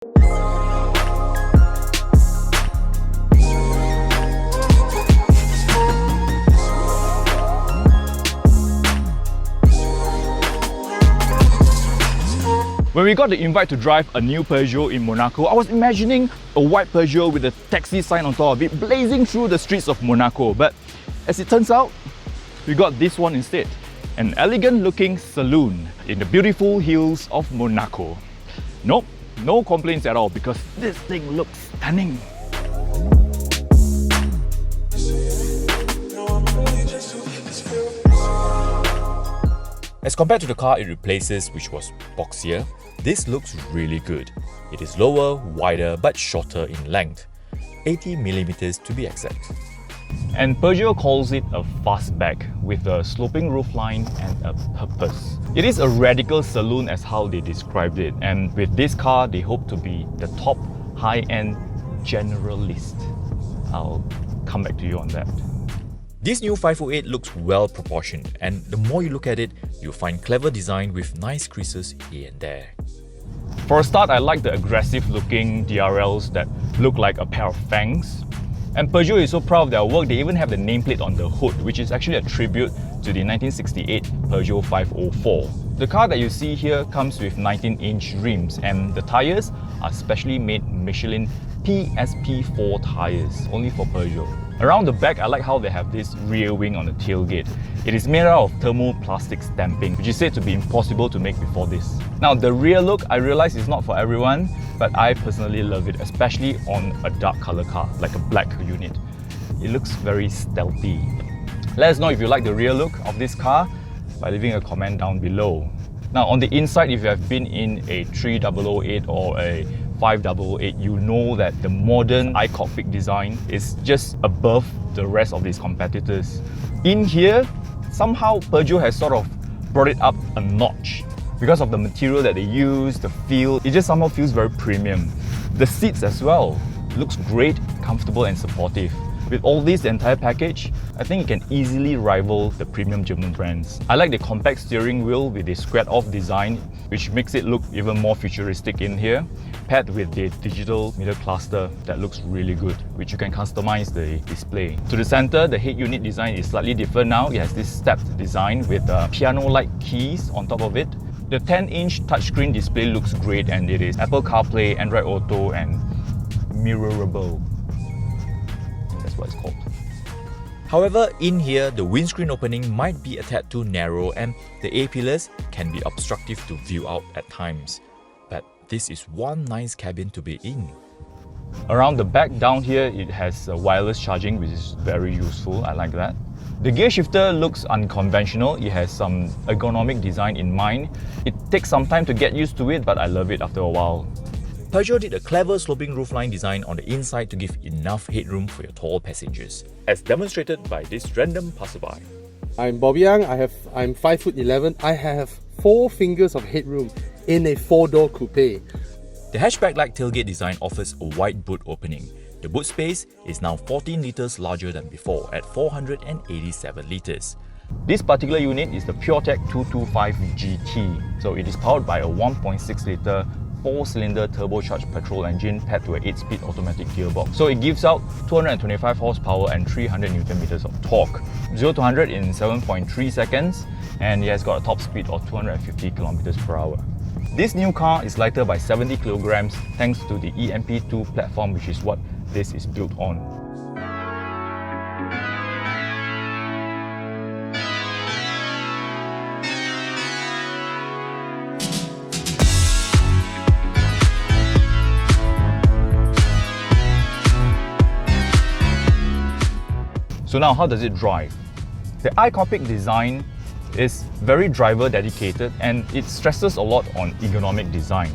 When we got the invite to drive a new Peugeot in Monaco, I was imagining a white Peugeot with a taxi sign on top of it blazing through the streets of Monaco. But as it turns out, we got this one instead. An elegant looking saloon in the beautiful hills of Monaco. Nope, no complaints at all because this thing looks stunning. As compared to the car it replaces, which was boxier, this looks really good. It is lower, wider but shorter in length, 80mm to be exact. And Peugeot calls it a fastback with a sloping roofline and a purpose. It is a radical saloon as how they described it, and with this car they hope to be the top high-end generalist. I'll come back to you on that. This new 508 looks well proportioned, and the more you look at it, you'll find clever design with nice creases here and there. For a start, I like the aggressive looking DRLs that look like a pair of fangs. And Peugeot is so proud of their work, they even have the nameplate on the hood, which is actually a tribute to the 1968 Peugeot 504. The car that you see here comes with 19-inch rims, and the tyres are specially made Michelin PSP4 tyres, only for Peugeot. Around the back, I like how they have this rear wing on the tailgate. It is made out of thermoplastic stamping, which is said to be impossible to make before this. Now, the rear look, I realize is not for everyone, but I personally love it, especially on a dark color car, like a black unit. It looks very stealthy. Let us know if you like the rear look of this car by leaving a comment down below. Now, on the inside, if you have been in a 3008 or a 508, you know that the modern iCockpit design is just above the rest of these competitors. In here, somehow Peugeot has sort of brought it up a notch. Because of the material that they use, the feel, it just somehow feels very premium. The seats as well, looks great, comfortable and supportive. With all this, the entire package, I think it can easily rival the premium German brands. I like the compact steering wheel with the squared-off design, which makes it look even more futuristic in here, paired with the digital middle cluster that looks really good, which you can customize the display. To the center, the head unit design is slightly different now. It has this stepped design with piano-like keys on top of it. The 10-inch touchscreen display looks great, and it is Apple CarPlay, Android Auto and mirrorable. That's what it's called. However, in here, the windscreen opening might be a tad too narrow and the A-pillars can be obstructive to view out at times. But this is one nice cabin to be in. Around the back down here, it has wireless charging, which is very useful. I like that. The gear shifter looks unconventional. It has some ergonomic design in mind. It takes some time to get used to it, but I love it after a while. Peugeot did a clever sloping roofline design on the inside to give enough headroom for your tall passengers, as demonstrated by this random passerby. I'm Bobby Yang, I'm 5'11". I have 4 fingers of headroom in a 4-door coupe. The hatchback-like tailgate design offers a wide boot opening. The boot space is now 14 litres larger than before at 487 litres. This particular unit is the PureTech 225 GT. So it is powered by a 1.6 litre 4-cylinder turbocharged petrol engine paired to an 8-speed automatic gearbox. So it gives out 225 horsepower and 300 Nm of torque. 0 to 100 in 7.3 seconds, and it has got a top speed of 250 km/h. This new car is lighter by 70 kg thanks to the EMP2 platform, which is what this is built on. So now, how does it drive? The iCockpit design is very driver dedicated and it stresses a lot on ergonomic design.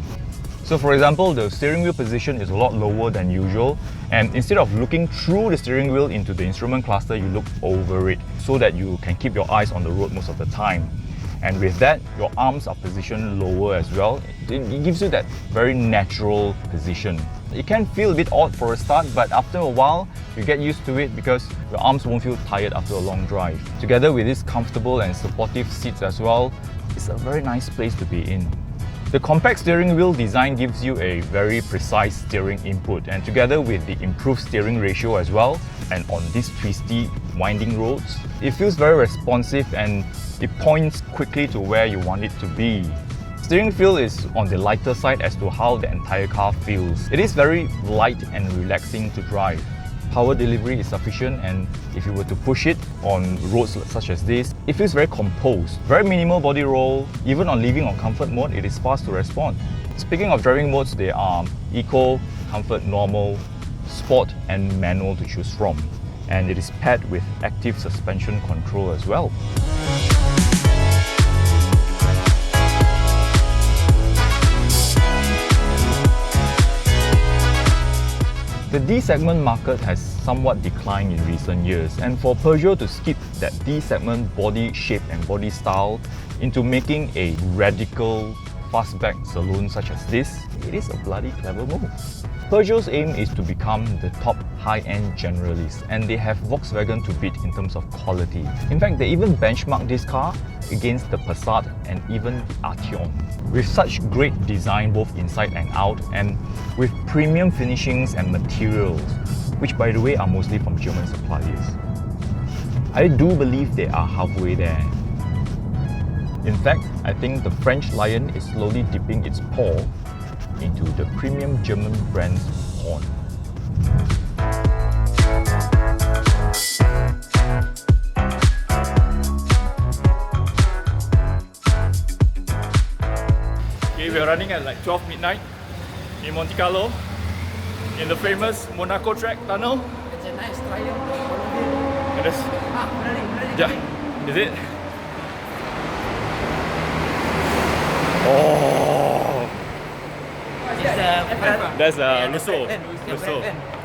So for example, the steering wheel position is a lot lower than usual, and instead of looking through the steering wheel into the instrument cluster, you look over it so that you can keep your eyes on the road most of the time. And with that, your arms are positioned lower as well. It gives you that very natural position. It can feel a bit odd for a start, but after a while, you get used to it because your arms won't feel tired after a long drive. Together with these comfortable and supportive seats as well, it's a very nice place to be in. The compact steering wheel design gives you a very precise steering input, and together with the improved steering ratio as well, and on these twisty, winding roads, it feels very responsive and it points quickly to where you want it to be. Steering feel is on the lighter side as to how the entire car feels. It is very light and relaxing to drive. Power delivery is sufficient, and if you were to push it on roads such as this, it feels very composed. Very minimal body roll. Even on leaving on comfort mode, it is fast to respond. Speaking of driving modes, there are Eco, Comfort, Normal, Sport and Manual to choose from. And it is paired with active suspension control as well. The D segment market has somewhat declined in recent years, and for Peugeot to skip that D segment body shape and body style into making a radical fastback saloon such as this, it is a bloody clever move. Peugeot's aim is to become the top high-end generalist, and they have Volkswagen to beat in terms of quality. In fact, they even benchmarked this car against the Passat and even the Arteon. With such great design both inside and out, and with premium finishings and materials, which by the way are mostly from German suppliers. I do believe they are halfway there. In fact, I think the French Lion is slowly dipping its paw into the premium German brand's horn. Okay, we are running at like 12 midnight in Monte Carlo, in the famous Monaco track tunnel. It's a nice triumph. It is. Ready. Yeah, is it? Oh, It's that's Lusso.